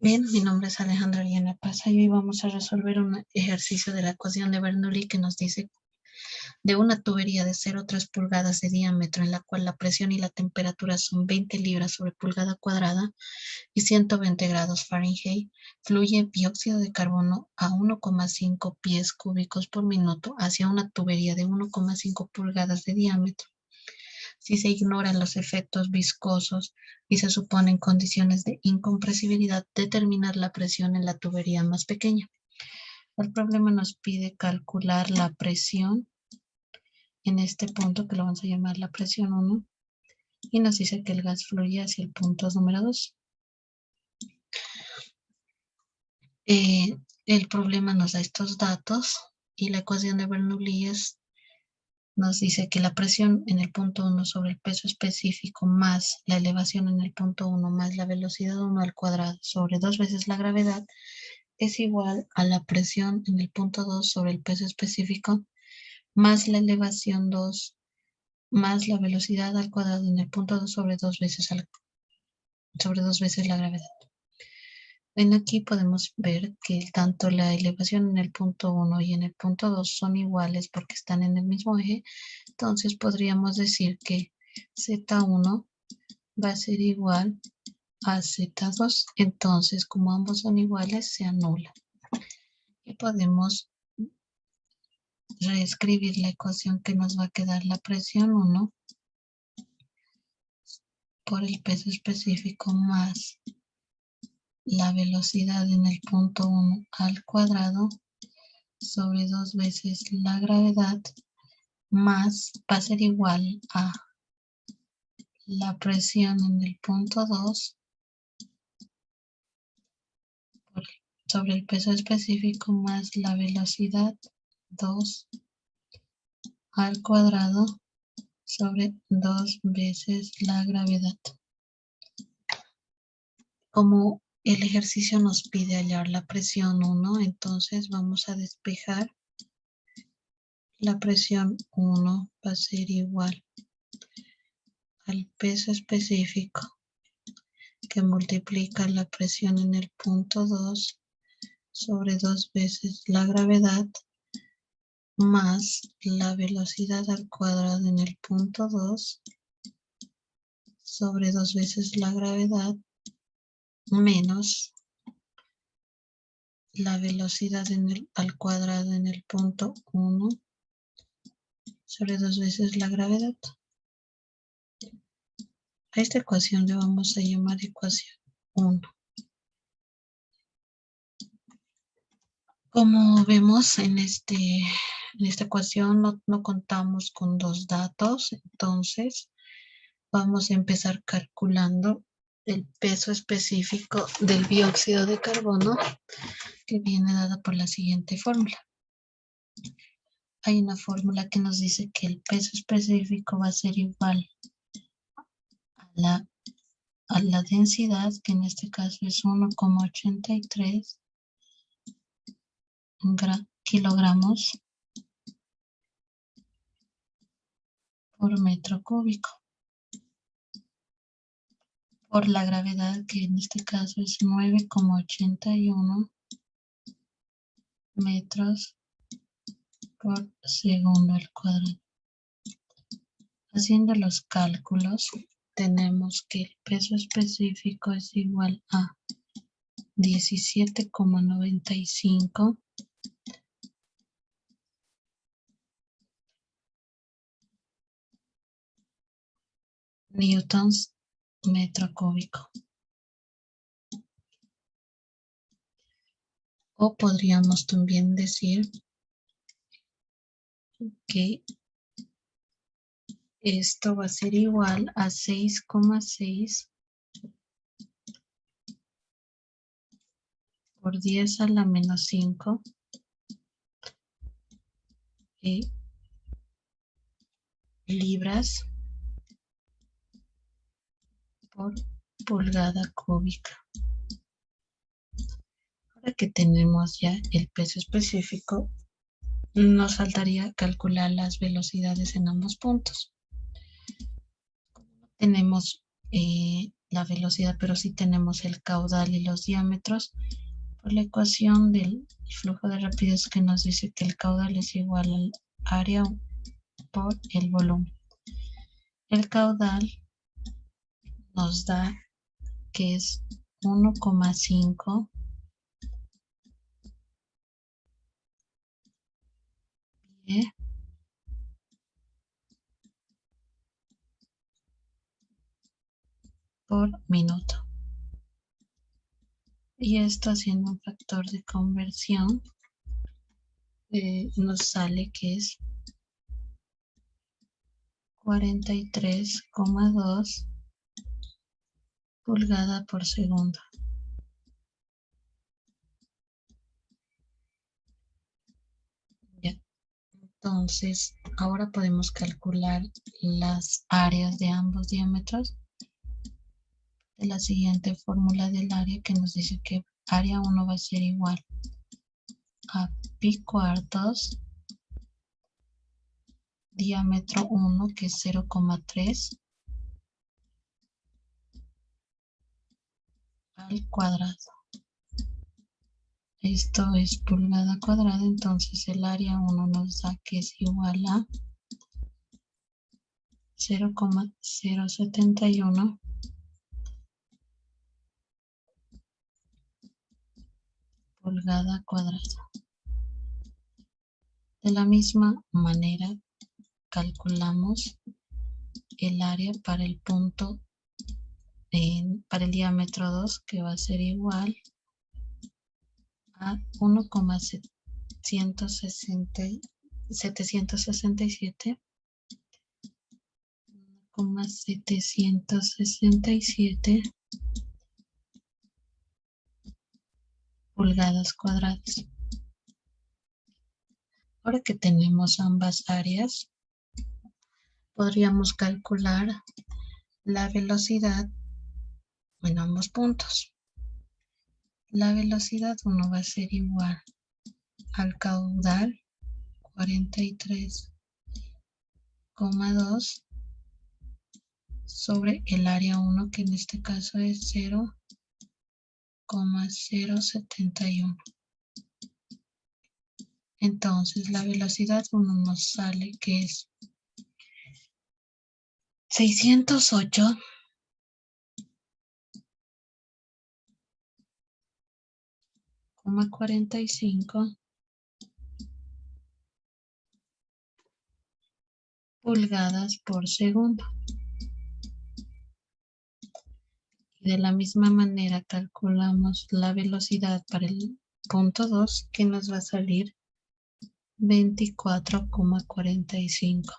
Bien, mi nombre es Alejandra Liana Pasa y hoy vamos a resolver un ejercicio de la ecuación de Bernoulli que nos dice de una tubería de 0,3 pulgadas de diámetro en la cual la presión y la temperatura son 20 libras sobre pulgada cuadrada y 120 grados Fahrenheit, fluye dióxido de carbono a 1,5 pies cúbicos por minuto hacia una tubería de 1,5 pulgadas de diámetro. Si se ignoran los efectos viscosos y se suponen condiciones de incompresibilidad, determinar la presión en la tubería más pequeña. El problema nos pide calcular la presión en este punto, que lo vamos a llamar la presión 1, y nos dice que el gas fluye hacia el punto número 2. El problema nos da estos datos y la ecuación de Bernoulli nos dice que la presión en el punto 1 sobre el peso específico más la elevación en el punto 1 más la velocidad 1 al cuadrado sobre 2 veces la gravedad es igual a la presión en el punto 2 sobre el peso específico más la elevación 2 más la velocidad al cuadrado en el punto 2 sobre 2 veces la gravedad. En aquí podemos ver que tanto la elevación en el punto 1 y en el punto 2 son iguales porque están en el mismo eje. Entonces podríamos decir que Z1 va a ser igual a Z2. Entonces, como ambos son iguales, se anula. Y podemos reescribir la ecuación que nos va a quedar la presión 1 por el peso específico más la velocidad en el punto 1 al cuadrado sobre 2 veces la gravedad más va a ser igual a la presión en el punto 2 sobre el peso específico más la velocidad 2 al cuadrado sobre 2 veces la gravedad. Como el ejercicio nos pide hallar la presión 1, entonces vamos a despejar. La presión 1 va a ser igual al peso específico que multiplica la presión en el punto 2 sobre 2 veces la gravedad más la velocidad al cuadrado en el punto 2 sobre 2 veces la gravedad menos la velocidad al cuadrado en el punto 1 sobre 2 veces la gravedad. A esta ecuación le vamos a llamar ecuación 1. Como vemos en esta ecuación no contamos con dos datos, entonces vamos a empezar calculando el peso específico del dióxido de carbono, que viene dada por la siguiente fórmula. Hay una fórmula que nos dice que el peso específico va a ser igual a la densidad, que en este caso es 1,83 kilogramos por metro cúbico, por la gravedad, que en este caso es 9,81 metros por segundo al cuadrado. Haciendo los cálculos, tenemos que el peso específico es igual a 17,95 newtons metro cúbico. O podríamos también decir que esto va a ser igual a 6,6 por 10 a la menos 5 libras por pulgada cúbica. Ahora que tenemos ya el peso específico, nos faltaría calcular las velocidades en ambos puntos. Tenemos la velocidad, pero sí tenemos el caudal y los diámetros por la ecuación del flujo de rapidez que nos dice que el caudal es igual al área por el volumen. El caudal nos da que es 1,5 pie por minuto. Y esto haciendo un factor de conversión nos sale que es 43,2 pulgada por segundo. Ya. Entonces, ahora podemos calcular las áreas de ambos diámetros de la siguiente fórmula del área que nos dice que área 1 va a ser igual a pi cuartos, diámetro 1 que es 0,3 al cuadrado. Esto es pulgada cuadrada, entonces el área 1 nos da que es igual a 0,071 pulgada cuadrada. De la misma manera, calculamos el área para el punto, para el diámetro 2, que va a ser igual a 1,767 pulgadas cuadradas. Ahora que tenemos ambas áreas, podríamos calcular la velocidad en ambos puntos. La velocidad 1 va a ser igual al caudal 43,2 sobre el área 1, que en este caso es 0,071. Entonces la velocidad 1 nos sale que es 608,45 pulgadas por segundo. Y de la misma manera calculamos la velocidad para el punto 2, que nos va a salir 24,45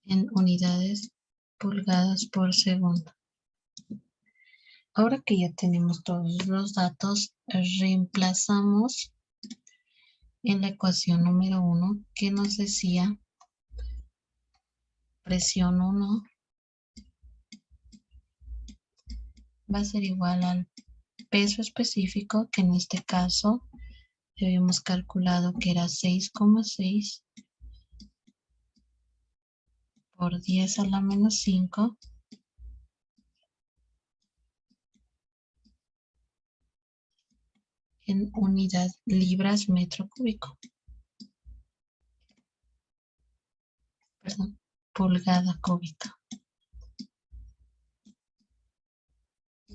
en unidades pulgadas por segundo. Ahora que ya tenemos todos los datos, reemplazamos en la ecuación número 1 que nos decía presión 1 va a ser igual al peso específico, que en este caso habíamos calculado que era 6,6 por 10 a la menos 5 en unidad libras metro cúbico. Perdón, pulgada cúbica.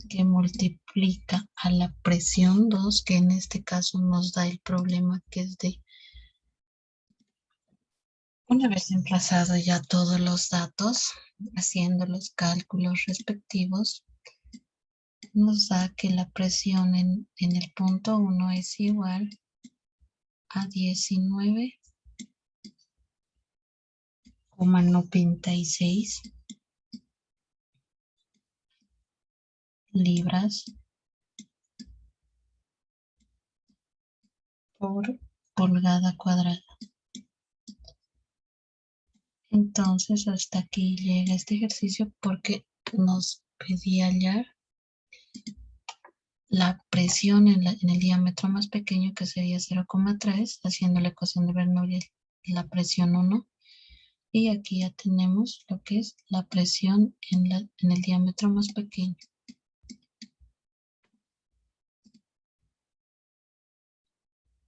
Que multiplica a la presión 2, que en este caso nos da el problema que es de... Una vez emplazado ya todos los datos, haciendo los cálculos respectivos, nos da que la presión en el punto 1 es igual a 19,96 libras por pulgada cuadrada. Entonces hasta aquí llega este ejercicio porque nos pedía hallar la presión en el diámetro más pequeño, que sería 0,3, haciendo la ecuación de Bernoulli, la presión 1, Y aquí ya tenemos lo que es la presión en el diámetro más pequeño.